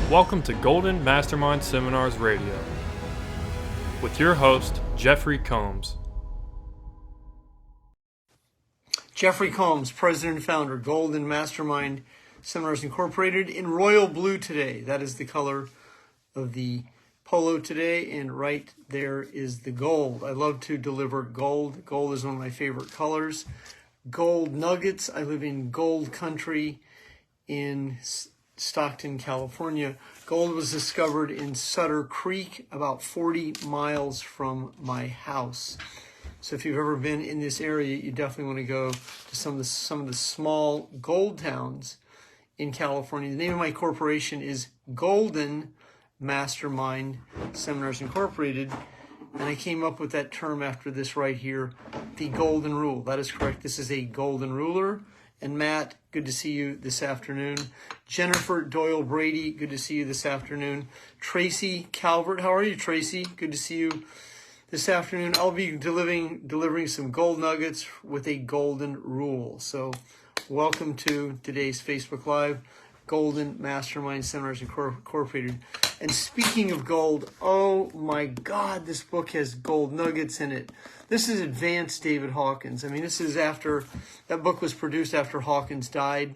Welcome to Golden Mastermind Seminars Radio with your host, Jeffrey Combs. Jeffrey Combs, president and founder, Golden Mastermind Seminars Incorporated, in royal blue today. That is the color of the polo today, and right there is the gold. I love to deliver gold. Gold is one of my favorite colors. Gold nuggets. I live in gold country in Stockton, California. Gold was discovered in Sutter Creek, about 40 miles from my house. So if you've ever been in this area, you definitely want to go to some of the small gold towns in California. The name of my corporation is Golden Mastermind Seminars Incorporated, and I came up with that term after this right here, the golden rule. That is correct. This is a golden ruler. And Matt, good to see you this afternoon. Jennifer Doyle Brady, good to see you this afternoon. Tracy Calvert, how are you, Tracy? Good to see you this afternoon. I'll be delivering some gold nuggets with a golden rule. So welcome to today's Facebook Live, Golden Mastermind Seminars Incorporated. And speaking of gold, oh my God, this book has gold nuggets in it. This is advanced David Hawkins. I mean, this is after, that book was produced after Hawkins died,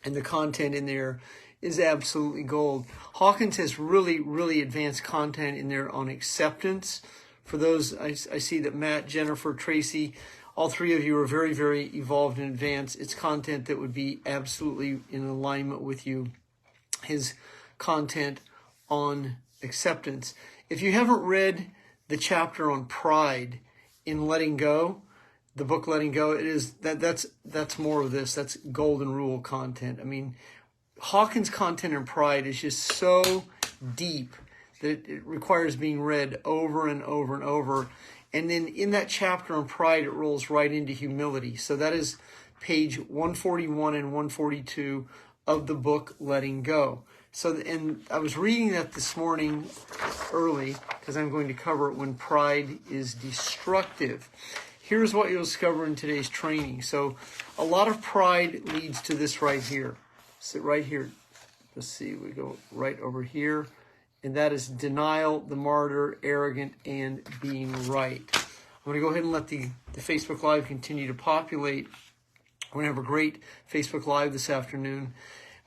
and the content in there is absolutely gold. Hawkins has really, really advanced content in there on acceptance. For those, I see that Matt, Jennifer, Tracy, all three of you are very, very evolved and advanced. It's content that would be absolutely in alignment with you. His content on acceptance. If you haven't read the chapter on pride in Letting Go, the book Letting Go, that's more of this. That's golden rule content. I mean, Hawkins' content on pride is just so deep that it requires being read over and over and over. And then in that chapter on pride, it rolls right into humility. So that is page 141 and 142 of the book Letting Go. So, and I was reading that this morning early because I'm going to cover it when pride is destructive. Here's what you'll discover in today's training. So a lot of pride leads to this right here. So right here, let's see, we go right over here. And that is denial, the martyr, arrogant, and being right. I'm going to go ahead and let the Facebook Live continue to populate. We're going to have a great Facebook Live this afternoon.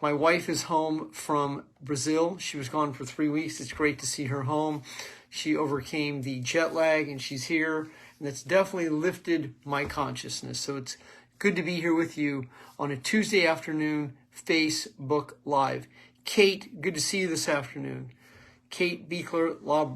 My wife is home from Brazil. She was gone for 3 weeks. It's great to see her home. She overcame the jet lag, and she's here. And that's definitely lifted my consciousness. So it's good to be here with you on a Tuesday afternoon Facebook Live. Kate, good to see you this afternoon. Kate Beekler, La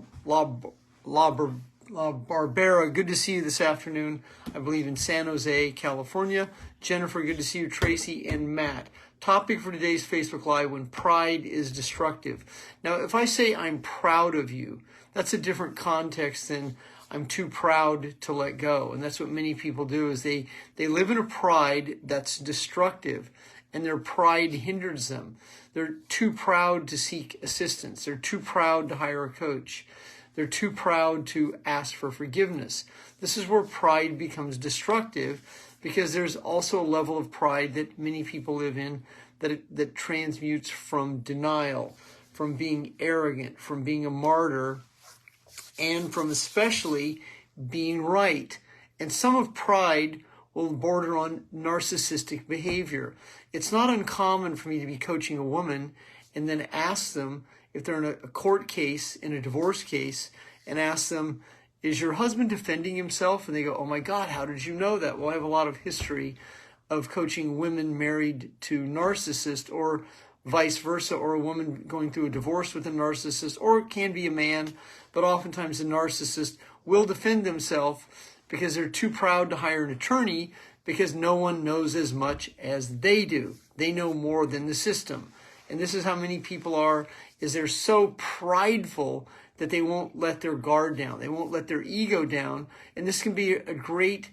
Barbera, good to see you this afternoon. I believe in San Jose, California. Jennifer, good to see you. Tracy and Matt. Topic for today's Facebook Live, when pride is destructive. Now, if I say I'm proud of you, that's a different context than I'm too proud to let go. And that's what many people do, is they live in a pride that's destructive, and their pride hinders them. They're too proud to seek assistance. They're too proud to hire a coach. They're too proud to ask for forgiveness. This is where pride becomes destructive, because there's also a level of pride that many people live in that transmutes from denial, from being arrogant, from being a martyr, and from especially being right. And some of pride will border on narcissistic behavior. It's not uncommon for me to be coaching a woman and then ask them, if they're in a court case, in a divorce case, and ask them, is your husband defending himself? And they go, oh my God, how did you know that? Well, I have a lot of history of coaching women married to narcissists, or vice versa, or a woman going through a divorce with a narcissist, or it can be a man, but oftentimes the narcissist will defend themselves because they're too proud to hire an attorney, because no one knows as much as they do. They know more than the system. And this is how many people are, is they're so prideful that they won't let their guard down. They won't let their ego down. And this can be a great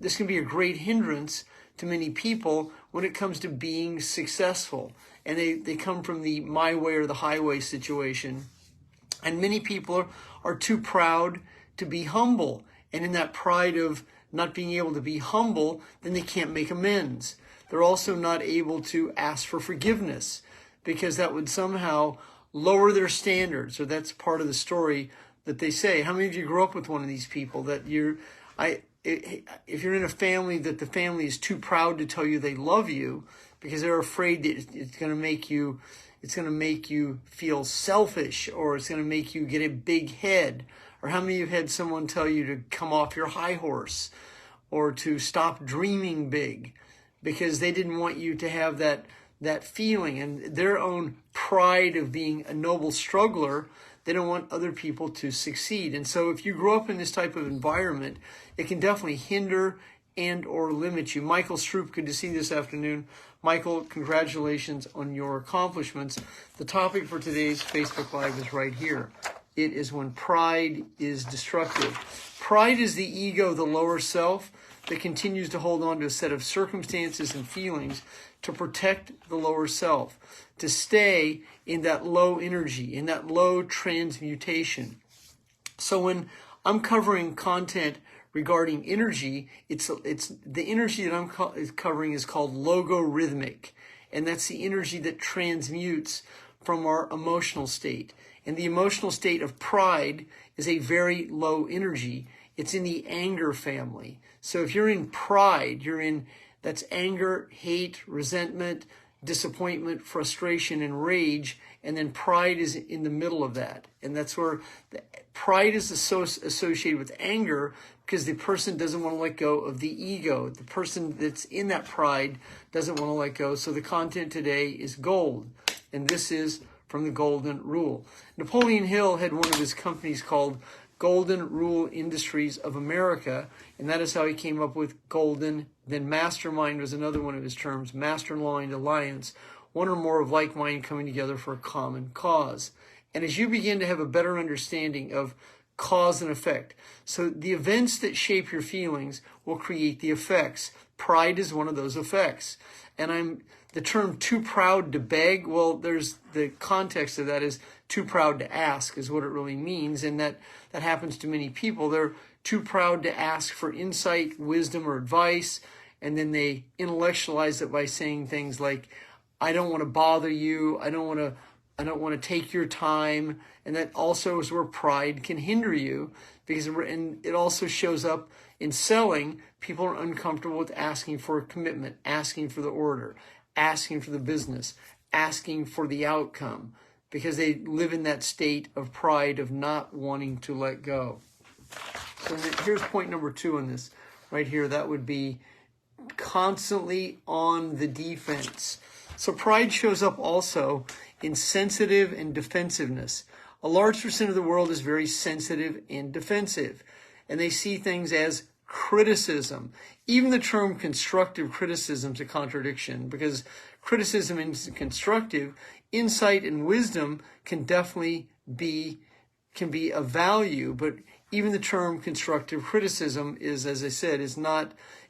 hindrance to many people when it comes to being successful. And they come from the my way or the highway situation. And many people are too proud to be humble. And in that pride of not being able to be humble, then they can't make amends. They're also not able to ask for forgiveness. because that would somehow lower their standards, or that's part of the story that they say. How many of you grew up with one of these people that if you're in a family that the family is too proud to tell you they love you because they're afraid that it's going to make you feel selfish, or it's going to make you get a big head? Or how many of you have had someone tell you to come off your high horse, or to stop dreaming big, because they didn't want you to have that feeling, and their own pride of being a noble struggler, they don't want other people to succeed. And so if you grow up in this type of environment, it can definitely hinder and or limit you. Michael Stroop, good to see you this afternoon. Michael, congratulations on your accomplishments. The topic for today's Facebook Live is right here. It is when pride is destructive. Pride is the ego, the lower self, that continues to hold on to a set of circumstances and feelings to protect the lower self, to stay in that low energy, in that low transmutation. So when I'm covering content regarding energy, it's the energy that I'm covering is called logorhythmic, and that's the energy that transmutes from our emotional state. And the emotional state of pride is a very low energy. It's in the anger family. So if you're in pride, that's anger, hate, resentment, disappointment, frustration, and rage. And then pride is in the middle of that. And that's where pride is associated with anger, because the person doesn't want to let go of the ego. The person that's in that pride doesn't want to let go. So the content today is gold. And this is from the Golden Rule. Napoleon Hill had one of his companies called Golden Rule Industries of America, and that is how he came up with golden. Then mastermind was another one of his terms, mastermind alliance, one or more of like mind coming together for a common cause. And as you begin to have a better understanding of cause and effect, so the events that shape your feelings will create the effects. Pride is one of those effects. And the term too proud to beg, well, there's the context of that is too proud to ask is what it really means. And that happens to many people. They're too proud to ask for insight, wisdom, or advice. And then they intellectualize it by saying things like, I don't want to bother you. I don't want to take your time. And that also is where pride can hinder you, and it also shows up in selling. People are uncomfortable with asking for a commitment, asking for the order, asking for the business, asking for the outcome, because they live in that state of pride of not wanting to let go. So here's point number 2 on this right here. That would be constantly on the defense. So pride shows up also in sensitive and defensiveness. A large percent of the world is very sensitive and defensive, and they see things as criticism. Even the term constructive criticism is a contradiction, because criticism is constructive. Insight and wisdom can definitely be of value, but even the term constructive criticism is, as I said, it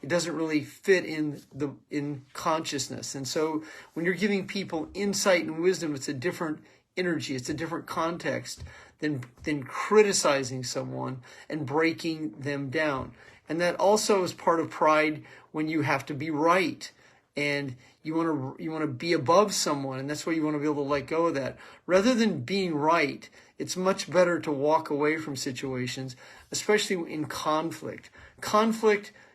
doesn't really fit in consciousness. And so when you're giving people insight and wisdom, it's a different energy, it's a different context than criticizing someone and breaking them down. And that also is part of pride, when you have to be right and you want to be above someone, and that's why you want to be able to let go of that. Rather than being right, it's much better to walk away from situations, especially in conflict.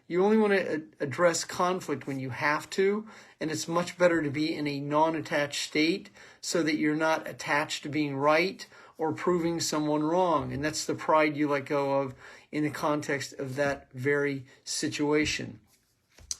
You only want to address conflict when you have to, and it's much better to be in a non-attached state so that you're not attached to being right or proving someone wrong. And that's the pride you let go of in the context of that very situation.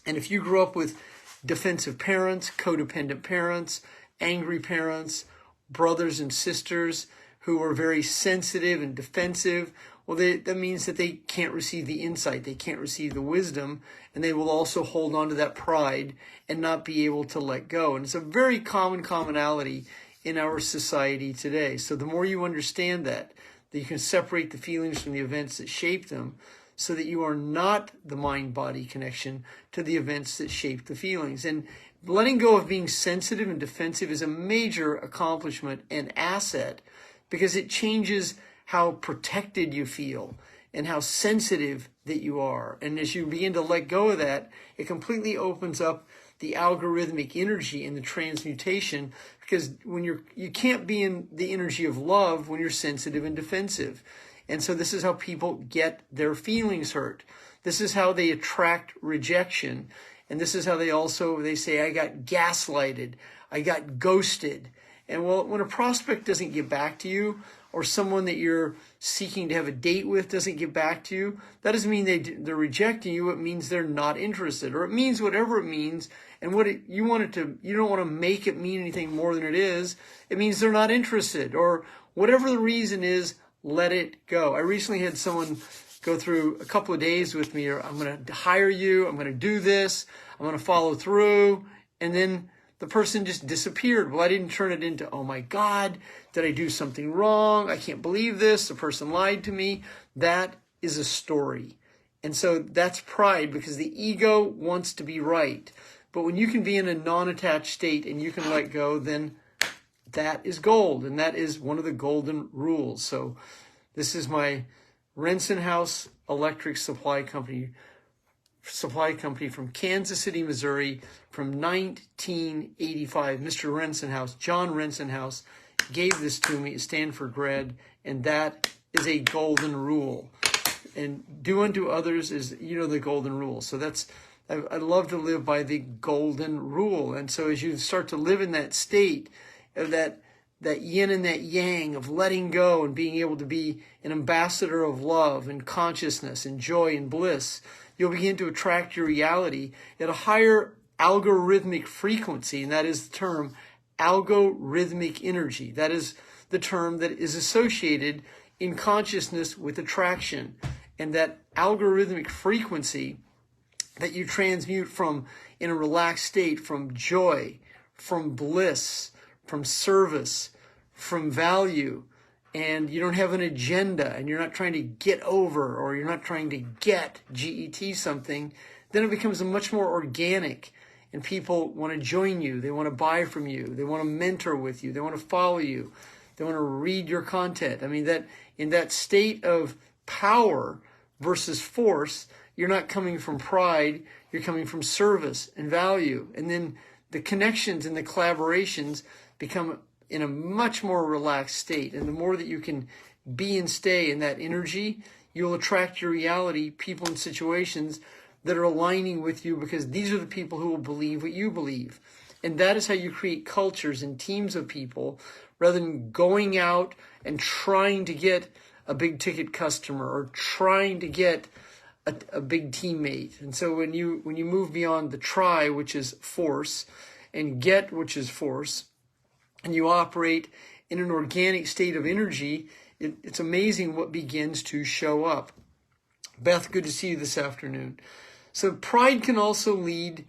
And if you grew up with defensive parents, codependent parents, angry parents, brothers and sisters who are very sensitive and defensive, well, that means that they can't receive the insight, they can't receive the wisdom, and they will also hold on to that pride and not be able to let go. And it's a very common commonality in our society today. So the more you understand that you can separate the feelings from the events that shape them, so that you are not the mind-body connection to the events that shape the feelings. And letting go of being sensitive and defensive is a major accomplishment and asset, because it changes how protected you feel and how sensitive that you are. And as you begin to let go of that, it completely opens up the algorithmic energy and the transmutation, because you can't be in the energy of love when you're sensitive and defensive. And so this is how people get their feelings hurt. This is how they attract rejection. And this is how they say, I got gaslighted, I got ghosted. And well, when a prospect doesn't get back to you, or someone that you're seeking to have a date with doesn't get back to you, that doesn't mean they're rejecting you. It means they're not interested, or it means whatever it means. And you don't want to make it mean anything more than it is. It means they're not interested, or whatever the reason is, let it go. I recently had someone go through a couple of days with me, or I'm going to hire you, I'm going to do this, I'm going to follow through, and then the person just disappeared. Well, I didn't turn it into, oh my God, did I do something wrong? I can't believe this. The person lied to me. That is a story. And so that's pride, because the ego wants to be right. But when you can be in a non-attached state and you can let go, then that is gold. And that is one of the golden rules. So this is my Rensenhouse Electric Supply Company from Kansas City, Missouri, from 1985. Mr. Rensenhouse, John Rensenhouse, gave this to me, a Stanford grad, and that is a golden rule. And do unto others is, the golden rule. So I love to live by the golden rule. And so as you start to live in that state of that yin and that yang of letting go and being able to be an ambassador of love and consciousness and joy and bliss, you'll begin to attract your reality at a higher algorithmic frequency, and that is the term algorithmic energy. That is the term that is associated in consciousness with attraction. And that algorithmic frequency that you transmute from, in a relaxed state, from joy, from bliss, from service, from value, and you don't have an agenda, and you're not trying to get over, or you're not trying to get something, then it becomes much more organic, and people want to join you, they want to buy from you, they want to mentor with you, they want to follow you, they want to read your content. I mean, that in that state of power versus force, you're not coming from pride, you're coming from service and value. And then the connections and the collaborations become in a much more relaxed state. And the more that you can be and stay in that energy, you'll attract your reality, people and situations that are aligning with you, because these are the people who will believe what you believe. And that is how you create cultures and teams of people, rather than going out and trying to get a big ticket customer or trying to get a big teammate. And so when you move beyond the try, which is force, and get, which is force, and you operate in an organic state of energy, it's amazing what begins to show up. Beth, good to see you this afternoon. So pride can also lead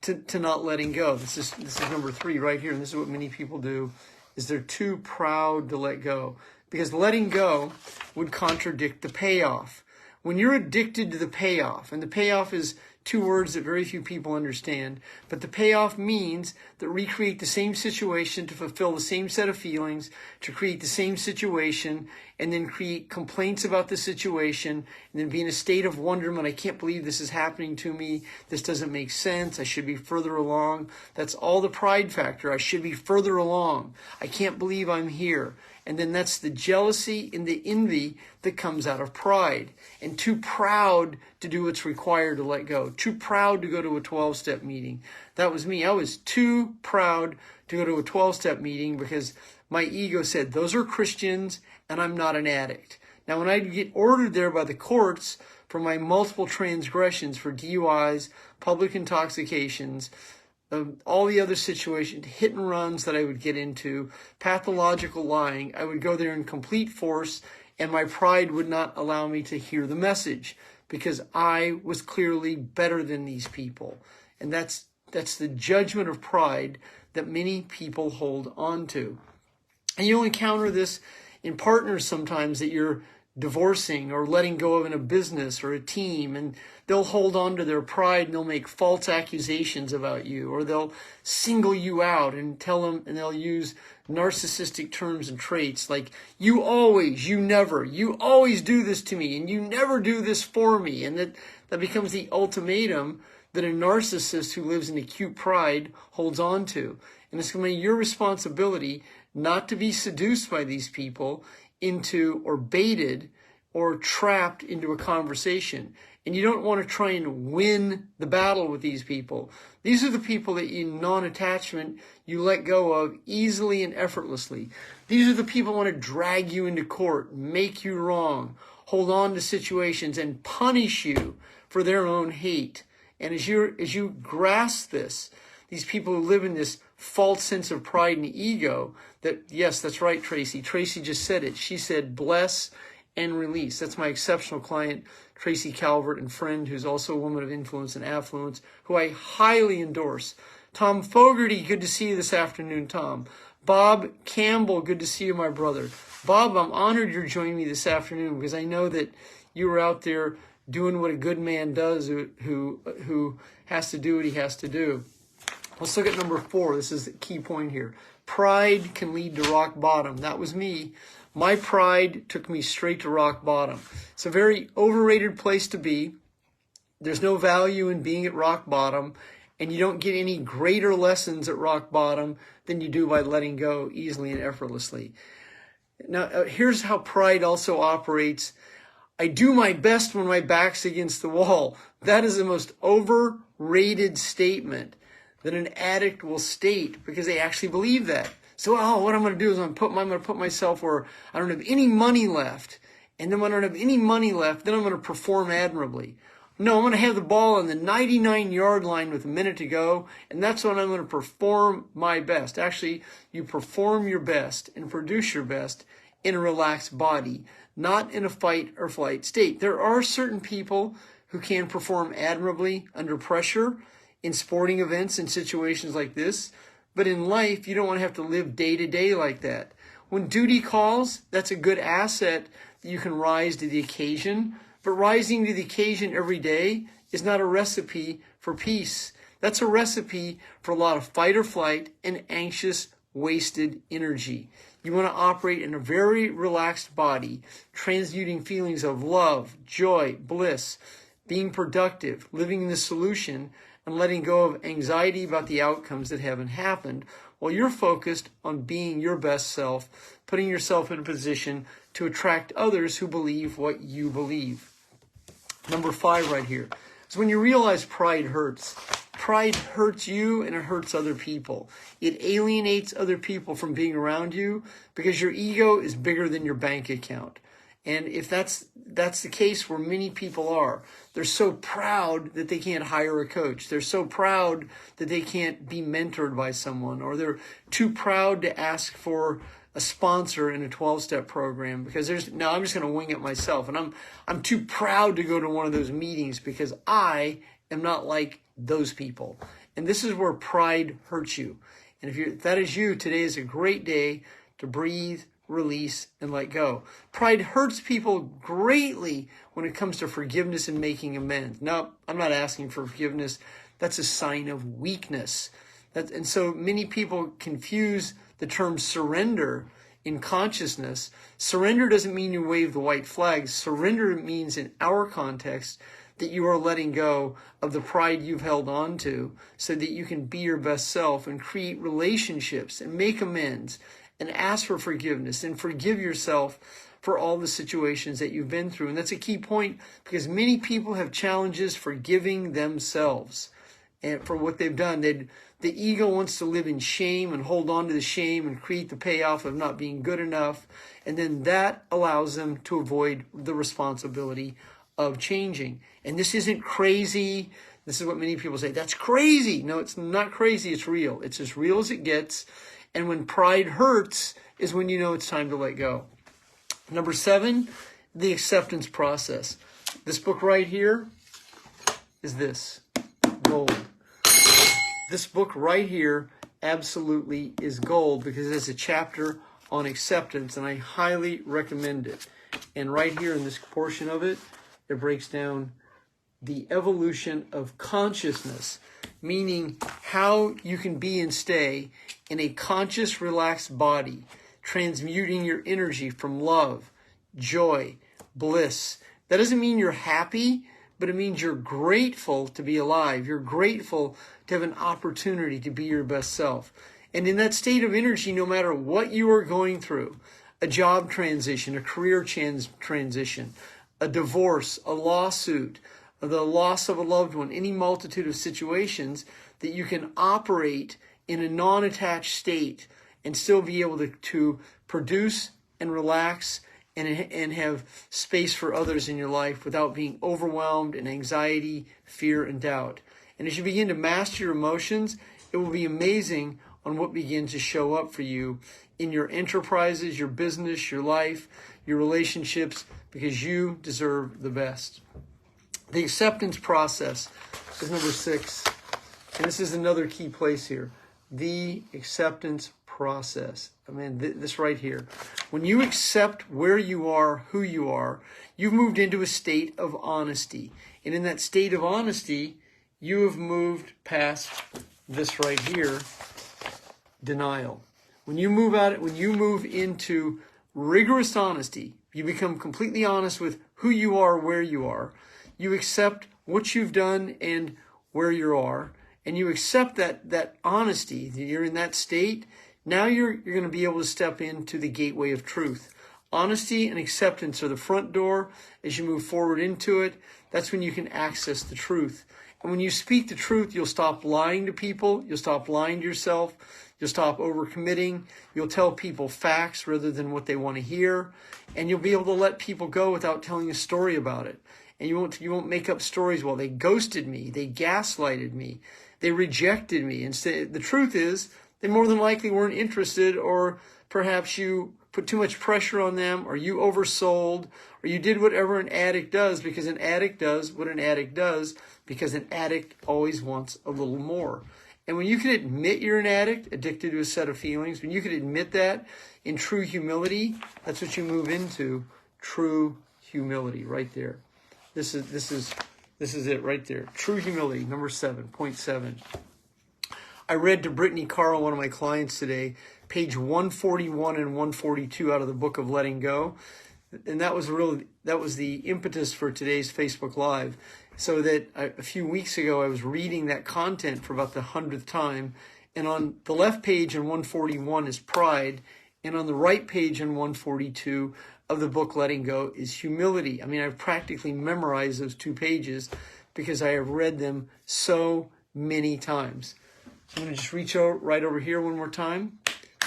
to not letting go. This is number 3 right here, and this is what many people do, is they're too proud to let go. Because letting go would contradict the payoff. When you're addicted to the payoff, and the payoff is 2 words that very few people understand, but the payoff means that recreate the same situation to fulfill the same set of feelings, to create the same situation, and then create complaints about the situation, and then be in a state of wonderment. I can't believe this is happening to me. This doesn't make sense. I should be further along. That's all the pride factor. I should be further along. I can't believe I'm here. And then that's the jealousy and the envy that comes out of pride. And too proud to do what's required to let go. Too proud to go to a 12-step meeting. That was me. I was too proud to go to a 12-step meeting because my ego said, those are Christians and I'm not an addict. Now, when I get ordered there by the courts for my multiple transgressions, for DUIs, public intoxications, all the other situations, hit and runs that I would get into, pathological lying, I would go there in complete force, and my pride would not allow me to hear the message because I was clearly better than these people. And that's the judgment of pride that many people hold on to. And you'll encounter this in partners sometimes that you're divorcing or letting go of in a business or a team, and they'll hold on to their pride and they'll make false accusations about you, or they'll single you out and tell them, and they'll use narcissistic terms and traits like you always, you never, you always do this to me and you never do this for me. And that becomes the ultimatum that a narcissist who lives in acute pride holds on to. And it's going to be your responsibility not to be seduced by these people into, or baited, or trapped into a conversation. And you don't want to try and win the battle with these people. These are the people that in non-attachment you let go of easily and effortlessly. These are the people who want to drag you into court, make you wrong, hold on to situations, and punish you for their own hate. And as you grasp this, these people who live in this false sense of pride and ego, that, yes, that's right, Tracy. Tracy just said it. She said, bless and release. That's my exceptional client, Tracy Calvert, and friend who's also a woman of influence and affluence, who I highly endorse. Tom Fogarty, good to see you this afternoon, Tom. Bob Campbell, good to see you, my brother. Bob, I'm honored you're joining me this afternoon because I know that you were out there doing what a good man does who has to do what he has to do. Let's look at number 4. This is the key point here. Pride can lead to rock bottom. That was me. My pride took me straight to rock bottom. It's a very overrated place to be. There's no value in being at rock bottom, and you don't get any greater lessons at rock bottom than you do by letting go easily and effortlessly. Now, here's how pride also operates. I do my best when my back's against the wall. That is the most overrated statement that an addict will state because they actually believe that. So, what I'm going to do is I'm going to put myself where I don't have any money left. And then when I don't have any money left, then I'm going to perform admirably. No, I'm going to have the ball on the 99-yard line with a minute to go, and that's when I'm going to perform my best. Actually, you perform your best and produce your best in a relaxed body, not in a fight or flight state. There are certain people who can perform admirably under pressure in sporting events and situations like this. But in life, you don't want to have to live day to day like that. When duty calls, that's a good asset that you can rise to the occasion. But rising to the occasion every day is not a recipe for peace. That's a recipe for a lot of fight or flight and anxious, wasted energy. You want to operate in a very relaxed body, transmuting feelings of love, joy, bliss, being productive, living in the solution, and letting go of anxiety about the outcomes that haven't happened, while you're focused on being your best self, putting yourself in a position to attract others who believe what you believe. Number 5 right here is when you realize pride hurts. Pride hurts you and it hurts other people. It alienates other people from being around you because your ego is bigger than your bank account. And if that's the case where many people are, they're so proud that they can't hire a coach. They're so proud that they can't be mentored by someone, or they're too proud to ask for a sponsor in a 12-step program because I'm just going to wing it myself. And I'm too proud to go to one of those meetings because I am not like those people. And this is where pride hurts you. And if that is you, today is a great day to breathe, release, and let go. Pride hurts people greatly when it comes to forgiveness and making amends. No, I'm not asking for forgiveness. That's a sign of weakness. And so many people confuse the term surrender in consciousness. Surrender doesn't mean you wave the white flag. Surrender means, in our context, that you are letting go of the pride you've held on to so that you can be your best self and create relationships and make amends and ask for forgiveness and forgive yourself for all the situations that you've been through. And that's a key point because many people have challenges forgiving themselves and for what they've done. The ego wants to live in shame and hold on to the shame and create the payoff of not being good enough. And then that allows them to avoid the responsibility of changing. And this isn't crazy. This is what many people say. That's crazy. No, it's not crazy. It's real. It's as real as it gets. And when pride hurts is when you know it's time to let go. Number 7, the acceptance process. This book right here is this, gold. This book right here absolutely is gold because it has a chapter on acceptance, and I highly recommend it. And right here in this portion of it, it breaks down the evolution of consciousness, meaning how you can be and stay in a conscious, relaxed body, transmuting your energy from love, joy, bliss. That doesn't mean you're happy, but it means you're grateful to be alive. You're grateful to have an opportunity to be your best self. And in that state of energy, no matter what you are going through, a job transition, a career transition, a divorce, a lawsuit, the loss of a loved one, any multitude of situations, that you can operate in a non-attached state and still be able to produce and relax and have space for others in your life without being overwhelmed in anxiety, fear, and doubt. And as you begin to master your emotions, it will be amazing on what begins to show up for you in your enterprises, your business, your life, your relationships, because you deserve the best. The acceptance process is number 6. And this is another key place here. The acceptance process. I mean, this right here. When you accept where you are, who you are, you've moved into a state of honesty. And in that state of honesty, you have moved past this right here, denial. When you move into rigorous honesty, you become completely honest with who you are, where you are. You accept what you've done and where you are, and you accept that honesty, that you're in that state. Now you're going to be able to step into the gateway of truth. Honesty and acceptance are the front door. As you move forward into it, that's when you can access the truth. And when you speak the truth, you'll stop lying to people. You'll stop lying to yourself. You'll stop overcommitting. You'll tell people facts rather than what they want to hear. And you'll be able to let people go without telling a story about it. And you won't make up stories. Well, they ghosted me. They gaslighted me. They rejected me. Instead, the truth is, they more than likely weren't interested, or perhaps you put too much pressure on them, or you oversold, or you did whatever an addict does, because an addict does what an addict does, because an addict always wants a little more. And when you can admit you're an addict, addicted to a set of feelings, when you can admit that in true humility, that's what you move into, true humility, right there. This is it right there. True humility, number 7, point 7. I read to Brittany Carl, one of my clients today, page 141 and 142 out of the book of Letting Go. And that was the impetus for today's Facebook Live. So that a few weeks ago, I was reading that content for about the 100th time. And on the left page in 141 is pride. And on the right page in 142 of the book Letting Go is humility. I mean, I've practically memorized those 2 pages because I have read them so many times. I'm going to just reach right over here one more time.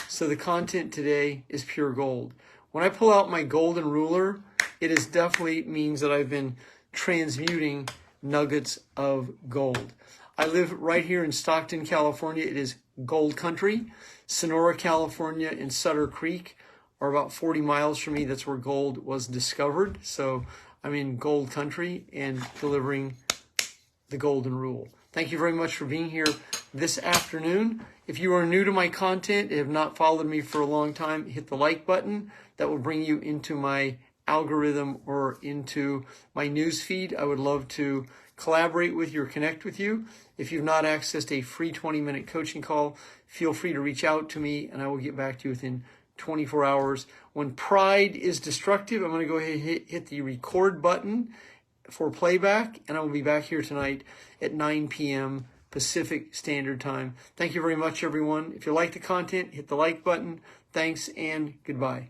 So the content today is pure gold. When I pull out my golden ruler, it is definitely means that I've been transmuting nuggets of gold. I live right here in Stockton, California. It is gold country. Sonora, California, and Sutter Creek are about 40 miles from me. That's where gold was discovered. So I'm in gold country and delivering the golden rule. Thank you very much for being here this afternoon. If you are new to my content and have not followed me for a long time, hit the like button. That will bring you into my algorithm or into my news feed. I would love to collaborate with you or connect with you. If you've not accessed a free 20-minute coaching call, feel free to reach out to me and I will get back to you within 24 hours. When pride is destructive, I'm going to go ahead and hit the record button for playback, and I will be back here tonight at 9 p.m. Pacific Standard Time. Thank you very much, everyone. If you like the content, hit the like button. Thanks and goodbye.